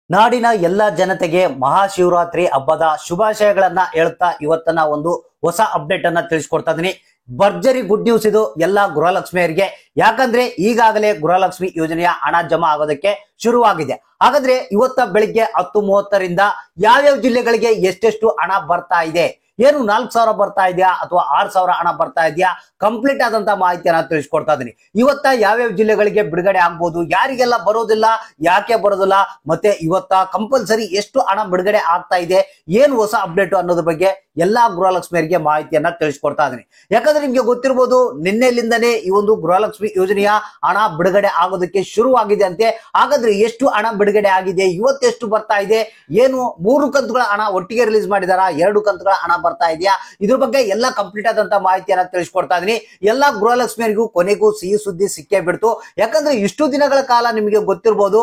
ನಾಡಿನ ಎಲ್ಲ ಜನತೆಗೆ ಮಹಾಶಿವರಾತ್ರಿ ಹಬ್ಬದ ಶುಭಾಶಯಗಳನ್ನ ಹೇಳ್ತಾ ಇವತ್ತನ ಒಂದು ಹೊಸ ಅಪ್ಡೇಟ್ ಅನ್ನ ತಿಳಿಸ್ಕೊಡ್ತಾ ಇದೀನಿ. ಭರ್ಜರಿ ಗುಡ್ ನ್ಯೂಸ್ ಇದು ಎಲ್ಲ ಗೃಹಲಕ್ಷ್ಮಿಯರಿಗೆ. ಯಾಕಂದ್ರೆ ಈಗಾಗಲೇ ಗೃಹಲಕ್ಷ್ಮಿ ಯೋಜನೆಯ ಹಣ ಜಮಾ ಆಗೋದಕ್ಕೆ ಶುರುವಾಗಿದೆ. ಹಾಗಾದ್ರೆ ಇವತ್ತ ಬೆಳಿಗ್ಗೆ 10:30ರಿಂದ ಯಾವ್ಯಾವ ಜಿಲ್ಲೆಗಳಿಗೆ ಎಷ್ಟೆಷ್ಟು ಹಣ ಬರ್ತಾ ಇದೆ, ಏನು 4,000 ಬರ್ತಾ ಇದೆಯಾ ಅಥವಾ 6,000 ಹಣ ಬರ್ತಾ ಇದೆಯಾ, ಕಂಪ್ಲೀಟ್ ಆದಂತ ಮಾಹಿತಿಯನ್ನ ತಿಳಿಸ್ಕೊಡ್ತಾ ಇದೀನಿ. ಇವತ್ತ ಯಾವ್ಯಾವ ಜಿಲ್ಲೆಗಳಿಗೆ ಬಿಡುಗಡೆ ಆಗ್ಬಹುದು, ಯಾರಿಗೆಲ್ಲ ಬರೋದಿಲ್ಲ, ಯಾಕೆ ಬರೋದಿಲ್ಲ, ಮತ್ತೆ ಇವತ್ತ ಕಂಪಲ್ಸರಿ ಎಷ್ಟು ಹಣ ಬಿಡುಗಡೆ ಆಗ್ತಾ ಇದೆ, ಏನು ಹೊಸ ಅಪ್ಡೇಟ್ ಅನ್ನೋದ್ರ ಬಗ್ಗೆ ಎಲ್ಲಾ ಗೃಹಲಕ್ಷ್ಮಿಯರಿಗೆ ಮಾಹಿತಿಯನ್ನ ತಿಳಿಸ್ಕೊಡ್ತಾ ಇದೀನಿ. ಯಾಕಂದ್ರೆ ನಿಮ್ಗೆ ಗೊತ್ತಿರಬಹುದು, ನಿನ್ನೆಲಿಂದನೇ ಈ ಒಂದು ಗೃಹಲಕ್ಷ್ಮಿ ಯೋಜನೆಯ ಹಣ ಬಿಡುಗಡೆ ಆಗೋದಕ್ಕೆ ಶುರುವಾಗಿದೆ ಅಂತೆ. ಹಾಗಾದ್ರೆ ಎಷ್ಟು ಹಣ ಬಿಡುಗಡೆ ಆಗಿದೆ, ಇವತ್ತೆಷ್ಟು ಬರ್ತಾ ಇದೆ, ಏನು 3 ಕಂತುಗಳ ಹಣ ಒಟ್ಟಿಗೆ ರಿಲೀಸ್ ಮಾಡಿದಾರ, 2 ಕಂತುಗಳ ಹಣ ಬರ್ತಾ ಇದೆಯಾ, ಇದ್ರ ಬಗ್ಗೆ ಎಲ್ಲ ಕಂಪ್ಲೀಟ್ ಆದಂತ ಮಾಹಿತಿಯನ್ನ ತಿಳಿಸ್ಕೊಡ್ತಾ ಇದೀನಿ. ಎಲ್ಲಾ ಗೃಹಲಕ್ಷ್ಮಿಯರಿಗೂ ಕೊನೆಗೂ ಸಿಹಿ ಸುದ್ದಿ ಸಿಕ್ಕೇ ಬಿಡ್ತು. ಯಾಕಂದ್ರೆ ಇಷ್ಟು ದಿನಗಳ ಕಾಲ ನಿಮಗೆ ಗೊತ್ತಿರಬಹುದು,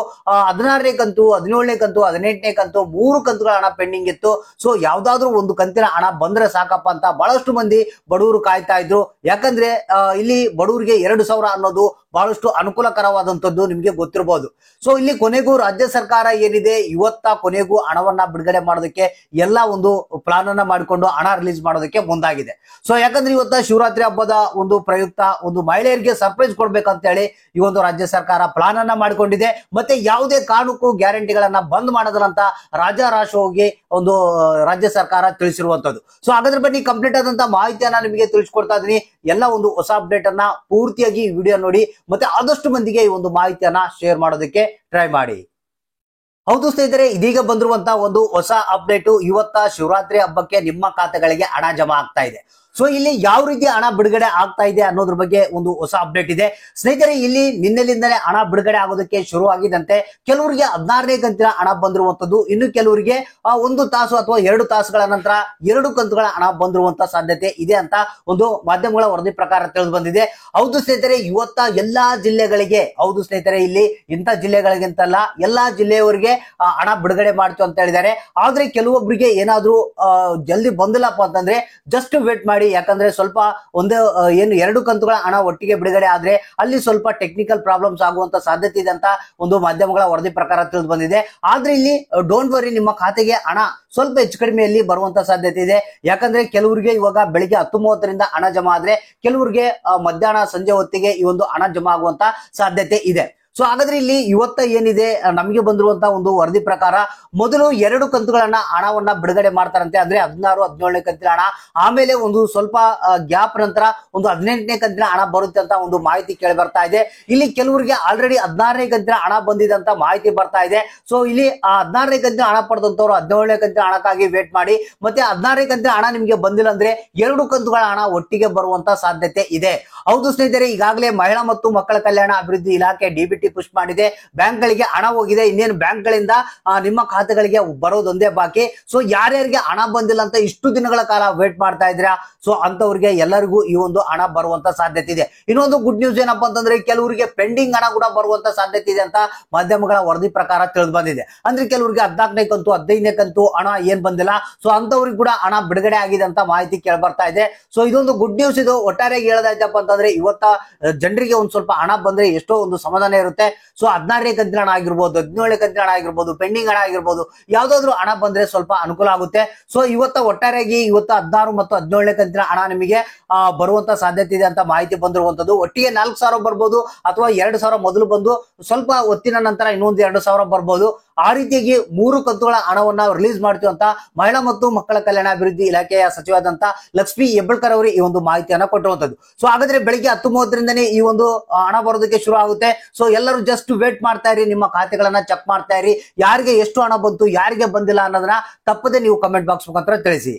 16ನೇ ಕಂತು, 17ನೇ ಕಂತು, 18ನೇ ಕಂತು 3 ಕಂತುಗಳ ಹಣ ಪೆಂಡಿಂಗ್ ಇತ್ತು. ಸೊ ಯಾವ್ದಾದ್ರು ಒಂದು ಕಂತಿನ ಹಣ ಬಂದ್ರೆ ಸಾಕಪ್ಪ ಅಂತ ಬಹಳಷ್ಟು ಮಂದಿ ಬಡವರು ಕಾಯ್ತಾ ಇದ್ರು. ಯಾಕಂದ್ರೆ ಇಲ್ಲಿ ಬಡವರಿಗೆ 2,000 ಅನ್ನೋದು ಬಹಳಷ್ಟು ಅನುಕೂಲಕರವಾದಂತದ್ದು ನಿಮಗೆ ಗೊತ್ತಿರಬಹುದು. ಸೊ ಇಲ್ಲಿ ಕೊನೆಗೂ ರಾಜ್ಯ ಸರ್ಕಾರ ಏನಿದೆ, ಇವತ್ತ ಕೊನೆಗೂ ಹಣವನ್ನ ಬಿಡುಗಡೆ ಮಾಡೋದಕ್ಕೆ ಎಲ್ಲ ಒಂದು ಪ್ಲಾನ್ ಅನ್ನ ಮಾಡಿಕೊಂಡು ಹಣ ರಿಲೀಸ್ ಮಾಡೋದಕ್ಕೆ ಮುಂದಾಗಿದೆ. ಸೊ ಯಾಕಂದ್ರೆ ಇವತ್ತ ಶಿವರಾತ್ರಿ ಹಬ್ಬದ ಒಂದು ಪ್ರಯುಕ್ತ ಒಂದು ಮಹಿಳೆಯರಿಗೆ ಸರ್ಪ್ರೈಸ್ ಕೊಡ್ಬೇಕಂತ ಹೇಳಿ ಈ ಒಂದು ರಾಜ್ಯ ಸರ್ಕಾರ ಪ್ಲಾನ್ ಅನ್ನ ಮಾಡಿಕೊಂಡಿದೆ. ಮತ್ತೆ ಯಾವುದೇ ಕಾರಣಕ್ಕೂ ಗ್ಯಾರಂಟಿಗಳನ್ನ ಬಂದ್ ಮಾಡೋದಿಲ್ಲ ಅಂತ ರಾಜಾರಾಶಿಯಾಗಿ ಒಂದು ರಾಜ್ಯ ಸರ್ಕಾರ ತಿಳಿಸಿರುವಂತದ್ದು. ಸೊ ಹಾಗಾದ್ರೆ ಬನ್ನಿ ಕಂಪ್ಲೀಟ್ ಆದಂತ ಮಾಹಿತಿಯನ್ನ ನಿಮಗೆ ತಿಳಿಸ್ಕೊಡ್ತಾ ಇದೀನಿ. ಎಲ್ಲ ಒಂದು ಹೊಸ ಅಪ್ಡೇಟ್ ಅನ್ನ ಪೂರ್ತಿಯಾಗಿ ವಿಡಿಯೋ ನೋಡಿ ಮತ್ತೆ ಆದಷ್ಟು ಮಂದಿಗೆ ಈ ಒಂದು ಮಾಹಿತಿಯನ್ನ ಶೇರ್ ಮಾಡೋದಕ್ಕೆ ಟ್ರೈ ಮಾಡಿ. ಹೌದು ಸ್ನೇಹಿತರೆ, ಇದೀಗ ಬಂದಿರುವಂತ ಒಂದು ಹೊಸ ಅಪ್ಡೇಟ್, ಇವತ್ತ ಶಿವರಾತ್ರಿ ಹಬ್ಬಕ್ಕೆ ನಿಮ್ಮ ಖಾತೆಗಳಿಗೆ ಹಣ ಜಮಾ ಆಗ್ತಾ ಇದೆ. ಸೊ ಇಲ್ಲಿ ಯಾವ ರೀತಿ ಹಣ ಬಿಡುಗಡೆ ಆಗ್ತಾ ಇದೆ ಅನ್ನೋದ್ರ ಬಗ್ಗೆ ಒಂದು ಹೊಸ ಅಪ್ಡೇಟ್ ಇದೆ ಸ್ನೇಹಿತರೆ. ಇಲ್ಲಿ ನಿನ್ನೆಲಿಂದಲೇ ಹಣ ಬಿಡುಗಡೆ ಆಗೋದಕ್ಕೆ ಶುರು ಆಗಿದಂತೆ ಕೆಲವರಿಗೆ 16ನೇ ಕಂತಿನ ಹಣ ಬಂದಿರುವಂತದ್ದು, ಇನ್ನು ಕೆಲವರಿಗೆ 1 ತಾಸು ಅಥವಾ 2 ತಾಸುಗಳ ನಂತರ 2 ಕಂತುಗಳ ಹಣ ಬಂದಿರುವಂತ ಸಾಧ್ಯತೆ ಇದೆ ಅಂತ ಒಂದು ಮಾಧ್ಯಮಗಳ ವರದಿ ಪ್ರಕಾರ ತಿಳಿದು ಬಂದಿದೆ. ಹೌದು ಸ್ನೇಹಿತರೆ, ಇವತ್ತ ಎಲ್ಲಾ ಜಿಲ್ಲೆಗಳಿಗೆ, ಹೌದು ಸ್ನೇಹಿತರೆ, ಇಲ್ಲಿ ಇಂಥ ಜಿಲ್ಲೆಗಳಿಗಿಂತಲ್ಲ ಎಲ್ಲಾ ಜಿಲ್ಲೆಯವರಿಗೆ ಹಣ ಬಿಡುಗಡೆ ಮಾಡ್ತು ಅಂತ ಹೇಳಿದ್ದಾರೆ. ಆದ್ರೆ ಕೆಲವೊಬ್ಬರಿಗೆ ಏನಾದ್ರೂ ಜಲ್ದಿ ಬಂದಿಲ್ಲಪ್ಪ ಅಂತಂದ್ರೆ ಜಸ್ಟ್ ವೇಟ್ ಮಾಡಿ. ಯಾಕಂದ್ರೆ ಸ್ವಲ್ಪ ಏನು 2 ಕಂತುಗಳ ಹಣ ಒಟ್ಟಿಗೆ ಬಿಡುಗಡೆ ಆದ್ರೆ ಅಲ್ಲಿ ಸ್ವಲ್ಪ ಟೆಕ್ನಿಕಲ್ ಪ್ರಾಬ್ಲಮ್ಸ್ ಆಗುವಂತ ಸಾಧ್ಯತೆ ಇದೆ ಅಂತ ಒಂದು ಮಾಧ್ಯಮಗಳ ವರದಿ ಪ್ರಕಾರ ತಿಳಿದು ಬಂದಿದೆ. ಆದ್ರೆ ಇಲ್ಲಿ ಡೋಂಟ್ ವರಿ, ನಿಮ್ಮ ಖಾತೆಗೆ ಹಣ ಸ್ವಲ್ಪ ಹೆಚ್ಚು ಕಡಿಮೆಯಲ್ಲಿ ಬರುವಂತ ಸಾಧ್ಯತೆ ಇದೆ. ಯಾಕಂದ್ರೆ ಕೆಲವರಿಗೆ ಇವಾಗ ಬೆಳಿಗ್ಗೆ 10:30ರಿಂದ ಹಣ ಜಮಾ ಆದ್ರೆ ಕೆಲವರಿಗೆ ಮಧ್ಯಾಹ್ನ ಸಂಜೆ ಹೊತ್ತಿಗೆ ಈ ಒಂದು ಹಣ ಜಮಾ ಆಗುವಂತ ಸಾಧ್ಯತೆ ಇದೆ. ಸೊ ಹಾಗಾದ್ರೆ ಇಲ್ಲಿ ಇವತ್ತ ಏನಿದೆ, ನಮಗೆ ಬಂದಿರುವಂತಹ ಒಂದು ವರದಿ ಪ್ರಕಾರ ಮೊದಲು 2 ಕಂತುಗಳನ್ನ ಹಣವನ್ನ ಬಿಡುಗಡೆ ಮಾಡ್ತಾರಂತೆ. ಅಂದ್ರೆ 16, 17ನೇ ಕಂತಿನ ಹಣ, ಆಮೇಲೆ ಒಂದು ಸ್ವಲ್ಪ ಗ್ಯಾಪ್ ನಂತರ ಒಂದು 18ನೇ ಕಂತಿನ ಹಣ ಬರುತ್ತೆ ಅಂತ ಒಂದು ಮಾಹಿತಿ ಕೇಳಿ ಬರ್ತಾ ಇದೆ. ಇಲ್ಲಿ ಕೆಲವರಿಗೆ ಆಲ್ರೆಡಿ 16ನೇ ಕಂತಿನ ಹಣ ಬಂದಿದೆ ಅಂತ ಮಾಹಿತಿ ಬರ್ತಾ ಇದೆ. ಸೊ ಇಲ್ಲಿ 16ನೇ ಕಂತಿನ ಹಣ ಪಡೆದಂತವ್ರು 17ನೇ ಕಂತಿನ ಹಣಕ್ಕಾಗಿ ವೇಟ್ ಮಾಡಿ. ಮತ್ತೆ 16ನೇ ಕಂತಿನ ಹಣ ನಿಮಗೆ ಬಂದಿಲ್ಲ ಅಂದ್ರೆ 2 ಕಂತುಗಳ ಹಣ ಒಟ್ಟಿಗೆ ಬರುವಂತ ಸಾಧ್ಯತೆ ಇದೆ. ಹೌದು ಸ್ನೇಹಿತರೆ, ಈಗಾಗಲೇ ಮಹಿಳಾ ಮತ್ತು ಮಕ್ಕಳ ಕಲ್ಯಾಣ ಅಭಿವೃದ್ಧಿ ಇಲಾಖೆ DBT ಪುಷ್ ಮಾಡಿದೆ. ಬ್ಯಾಂಕ್ ಗಳಿಗೆ ಹಣ ಹೋಗಿದೆ, ಇನ್ನೇನು ಬ್ಯಾಂಕ್ ಗಳಿಂದ ನಿಮ್ಮ ಖಾತೆಗಳಿಗೆ ಬರೋದೊಂದೇ ಬಾಕಿ. ಸೊ ಯಾರ್ಯಾರಿಗೆ ಹಣ ಬಂದಿಲ್ಲ ಅಂತ ಇಷ್ಟು ದಿನಗಳ ಕಾಲ ವೇಟ್ ಮಾಡ್ತಾ ಇದ್ರ, ಸೊ ಅಂತವ್ರಿಗೆ ಎಲ್ಲರಿಗೂ ಈ ಒಂದು ಹಣ ಬರುವಂತ ಸಾಧ್ಯತೆ ಇದೆ. ಇನ್ನೊಂದು ಗುಡ್ ನ್ಯೂಸ್ ಏನಪ್ಪಾ ಅಂತಂದ್ರೆ ಕೆಲವರಿಗೆ ಪೆಂಡಿಂಗ್ ಹಣ ಕೂಡ ಬರುವಂತ ಸಾಧ್ಯತೆ ಇದೆ ಅಂತ ಮಾಧ್ಯಮಗಳ ವರದಿ ಪ್ರಕಾರ ತಿಳಿದು ಬಂದಿದೆ. ಅಂದ್ರೆ ಕೆಲವರಿಗೆ 14ನೇ ಕಂತು, 15ನೇ ಕಂತು ಹಣ ಏನ್ ಬಂದಿಲ್ಲ, ಸೊ ಅಂತವ್ರಿಗೆ ಕೂಡ ಹಣ ಬಿಡುಗಡೆ ಆಗಿದೆ ಅಂತ ಮಾಹಿತಿ ಕೇಳಿ ಬರ್ತಾ ಇದೆ. ಸೊ ಇದೊಂದು ಗುಡ್ ನ್ಯೂಸ್ ಇದು. ಒಟ್ಟಾರೆಯಾಗಿ ಹೇಳೋದಾಯ್ತಪ್ಪ ಅಂತಂದ್ರೆ ಇವತ್ತ ಜನರಿಗೆ ಒಂದ್ ಸ್ವಲ್ಪ ಹಣ ಬಂದ್ರೆ ಎಷ್ಟೋ ಒಂದು ಸಮಾಧಾನ ಇರುತ್ತೆ. ಸೊ 16ನೇ ಕಂತಿನ ಹಣ ಆಗಿರ್ಬೋದು, 17ನೇ ಕಂತಿನ ಹಣ ಆಗಿರ್ಬೋದು, ಪೆಂಡಿಂಗ್ ಹಣ ಆಗಿರ್ಬೋದು, ಯಾವ್ದಾದ್ರು ಹಣ ಬಂದ್ರೆ ಸ್ವಲ್ಪ ಅನುಕೂಲ ಆಗುತ್ತೆ. ಸೊ ಇವತ್ತ ಒಟ್ಟಾರೆಯಾಗಿ 16 ಮತ್ತು 17ನೇ ಕಂತಿನ ಹಣ ನಿಮಗೆ ಬರುವಂತ ಸಾಧ್ಯತೆ ಇದೆ ಅಂತ ಮಾಹಿತಿ ಬಂದಿರುವಂತದ್ದು. ಒಟ್ಟಿಗೆ 4,000 ಬರ್ಬೋದು ಅಥವಾ 2,000 ಮೊದಲು ಬಂದು ಸ್ವಲ್ಪ ಹೊತ್ತಿನ ನಂತರ ಇನ್ನೊಂದು 2,000 ಬರ್ಬೋದು. ಆ ರೀತಿಯಾಗಿ 3 ಕಂತುಗಳ ಹಣವನ್ನ ರಿಲೀಸ್ ಮಾಡ್ತೀವಿ ಅಂತ ಮಹಿಳಾ ಮತ್ತು ಮಕ್ಕಳ ಕಲ್ಯಾಣ ಅಭಿವೃದ್ಧಿ ಇಲಾಖೆಯ ಸಚಿವರಾದಂತ ಲಕ್ಷ್ಮಿ ಹೆಬ್ಬಳ್ಕರ್ ಅವರು ಈ ಒಂದು ಮಾಹಿತಿಯನ್ನ ಕೊಟ್ಟಿರುವಂತದ್ದು. ಸೊ ಹಾಗಾದ್ರೆ ಬೆಳಿಗ್ಗೆ 10:30ರಿಂದನೇ ಈ ಒಂದು ಹಣ ಬರೋದಕ್ಕೆ ಶುರು ಆಗುತ್ತೆ. ಸೊ ಎಲ್ಲರೂ ಜಸ್ಟ್ ವೇಟ್ ಮಾಡ್ತಾ ಇರಿ, ನಿಮ್ಮ ಖಾತೆಗಳನ್ನ ಚೆಕ್ ಮಾಡ್ತಾ ಇರಿ, ಯಾರಿಗೆ ಎಷ್ಟು ಹಣ ಬಂತು, ಯಾರಿಗೆ ಬಂದಿಲ್ಲ ಅನ್ನೋದನ್ನ ತಪ್ಪದೆ ನೀವು ಕಮೆಂಟ್ ಬಾಕ್ಸ್ ಮುಖಾಂತರ ತಿಳಿಸಿ.